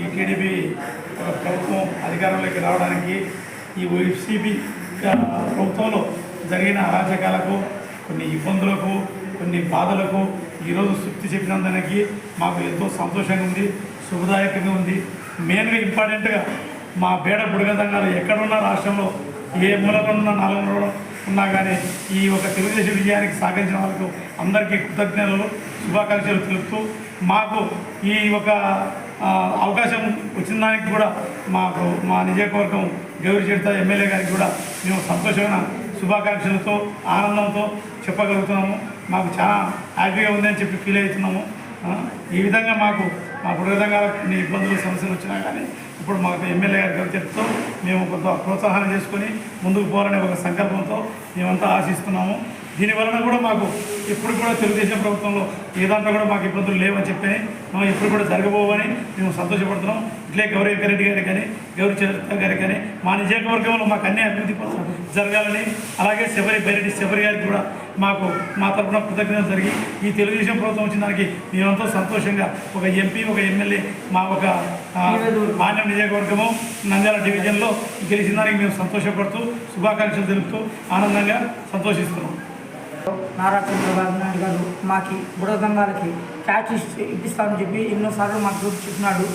ఈ టీడీపీ ప్రభుత్వం అధికారంలోకి రావడానికి ఈ వైసీపీ ప్రభుత్వంలో జరిగిన అరాచకాలకు, కొన్ని ఇబ్బందులకు, కొన్ని బాధలకు ఈరోజు శుద్ధి చెప్పినందుకు మాకు ఎంతో సంతోషంగా ఉంది, శుభదాయకంగా ఉంది. మెయిన్గా ఇంపార్టెంట్గా మా బేడ బుడగదంగాలు ఎక్కడున్న రాష్ట్రంలో ఏ మూలలో ఉన్న నాలుగు ఉన్నా కానీ ఈ ఒక తెలుగుదేశం విజయానికి సహకరించిన వాళ్ళకు అందరికీ కృతజ్ఞతలు, శుభాకాంక్షలు తెలుపుతూ మాకు ఈ ఒక అవకాశం వచ్చిన దానికి కూడా మాకు మా నియోజకవర్గం గౌరీ చరిత ఎమ్మెల్యే గారికి కూడా మేము సంతోషమైన శుభాకాంక్షలతో ఆనందంతో చెప్పగలుగుతున్నాము. మాకు చాలా హ్యాపీగా ఉందని చెప్పి ఫీల్ అవుతున్నాము. ఈ విధంగా మాకు మా విధంగా కొన్ని ఇబ్బందులు సమస్యలు వచ్చినా కానీ ఇప్పుడు మాకు ఎమ్మెల్యే గారికి చెప్తూ మేము కొంత ప్రోత్సాహం చేసుకొని ముందుకు పోవాలనే ఒక సంకల్పంతో మేమంతా ఆశిస్తున్నాము. దీనివలన కూడా మాకు ఎప్పుడు కూడా తెలుగుదేశం ప్రభుత్వంలో ఏ దాంట్లో కూడా మాకు ఇబ్బందులు లేవని చెప్పి మనం ఎప్పుడు కూడా జరగబోవని మేము సంతోషపడుతున్నాం. ఇట్లే గౌరీ రెడ్డి గారికి కానీ గౌరీ చరిత గారికి కానీ మా నియోజకవర్గంలో మాకు అన్ని అభివృద్ధి జరగాలని, అలాగే బైరెడ్డి శబరి గారికి కూడా మాకు మా తరఫున కృతజ్ఞతలు జరిగి ఈ తెలుగుదేశం ప్రభుత్వం వచ్చిన దానికి మేమెంతో సంతోషంగా ఒక ఎంపీ, ఒక ఎమ్మెల్యే మా ఒక మాన్యం నియోజకవర్గము నంద్యాల డివిజన్లో గెలిచిన దానికి మేము సంతోషపడుతూ శుభాకాంక్షలు తెలుపుతూ ఆనందంగా సంతోషిస్తున్నాం. నారా చంద్రబాబు నాయుడు గారు మాకు బుడగంగాలకి క్యాచ్ ఇప్పిస్తామని చెప్పి ఎన్నోసార్లు మాకు చెప్పినాడు.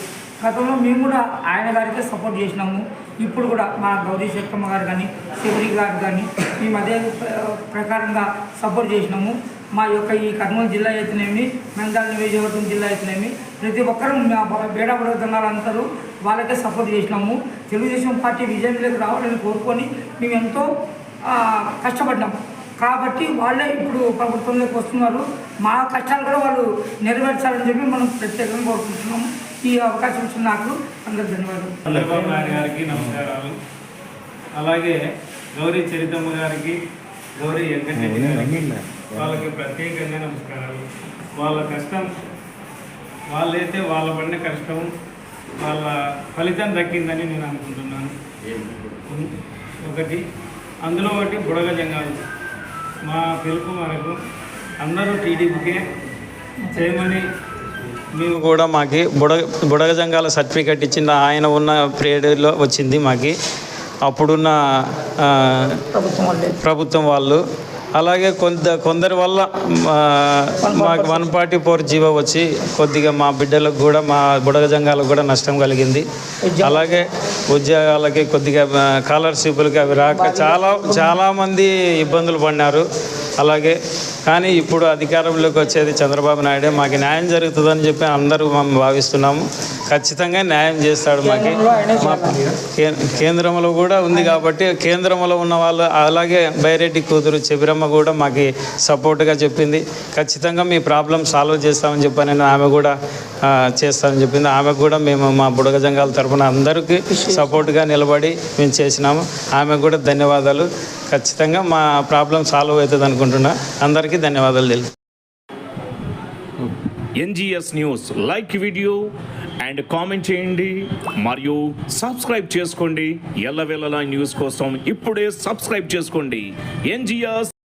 గతంలో మేము కూడా ఆయన గారికే సపోర్ట్ చేసినాము. ఇప్పుడు కూడా మా గౌరీ శెట్టమ్మ గారు కానీ శివరి గారు కానీ మేము అదే ప్రకారంగా సపోర్ట్ చేసినాము. మా యొక్క ఈ కర్నూలు జిల్లా అయితేనేమి, నంద్యాల నియోజకవర్గం జిల్లా అయితేనేమి ప్రతి ఒక్కరూ బేడా బుడగంగాలందరూ వాళ్ళకే సపోర్ట్ చేసినాము. తెలుగుదేశం పార్టీ విజయంలోకి రావాలని కోరుకొని మేము ఎంతో కష్టపడ్డాము. కాబట్టి వాళ్ళే ఇప్పుడు ప్రభుత్వంలోకి వస్తున్నారు. మా కష్టాలు కూడా వాళ్ళు నెరవేర్చాలని చెప్పి మనం ప్రత్యేకంగా కోరుకుంటున్నాము. ఈ అవకాశం ఇచ్చిన నాకు అందరూ ధన్యవాదాలు. చంద్రబాబు నాయుడు గారికి నమస్కారాలు. అలాగే గౌరీ చరితమ్మ గారికి, గౌరీ వెంకటరెడ్డి గారికి వాళ్ళకి ప్రత్యేకంగా నమస్కారాలు. వాళ్ళ కష్టం వాళ్ళైతే వాళ్ళ పడిన కష్టం వాళ్ళ ఫలితం దక్కిందని నేను అనుకుంటున్నాను. ఒకటి అందులో ఒకటి బుడగ జంగాలు. మా పిలుపు మనకు అందరూ టీడీపీకే చేయమని మేము కూడా మాకు బుడగ జంగాల సర్టిఫికెట్ ఇచ్చిన ఆయన ఉన్న పీరియడ్లో వచ్చింది. మాకు అప్పుడున్న ప్రభుత్వం వాళ్ళు. అలాగే కొందరి వల్ల మాకు 144 జీవో వచ్చి కొద్దిగా మా బిడ్డలకు కూడా మా బుడగ జంగాలకు కూడా నష్టం కలిగింది. అలాగే ఉద్యోగాలకి కొద్దిగా స్కాలర్షిప్లకి అవి రాక చాలామంది ఇబ్బందులు పడినారు. అలాగే కానీ ఇప్పుడు అధికారంలోకి వచ్చేది చంద్రబాబు నాయుడే. మాకు న్యాయం జరుగుతుందని చెప్పి అందరూ మేము భావిస్తున్నాము. ఖచ్చితంగా న్యాయం చేస్తాడు. మాకు కేంద్రంలో కూడా ఉంది కాబట్టి కేంద్రంలో ఉన్న వాళ్ళు, అలాగే బైరెడ్డి కూతురు చెబిరమ్మ కూడా మాకు సపోర్ట్గా చెప్పింది. ఖచ్చితంగా మీ ప్రాబ్లం సాల్వ్ చేస్తామని చెప్పని ఆమె కూడా చేస్తామని చెప్పింది. ఆమెకు కూడా మేము మా బుడగ జంగాల తరఫున అందరికీ సపోర్ట్గా నిలబడి మేము చేసినాము. ఆమెకు కూడా ధన్యవాదాలు. ఖచ్చితంగా మా ప్రాబ్లం సాల్వ్ అవుతుంది అనుకుంటున్నా. అందరికీ ధన్యవాదాలు తెలుసు. NGS news like video and comment చేయండి మరియు సబ్స్క్రైబ్ చేసుకోండి. ఎల్లవేళలా న్యూస్ కోసం ఇప్పుడే సబ్స్క్రైబ్ చేసుకోండి. NGS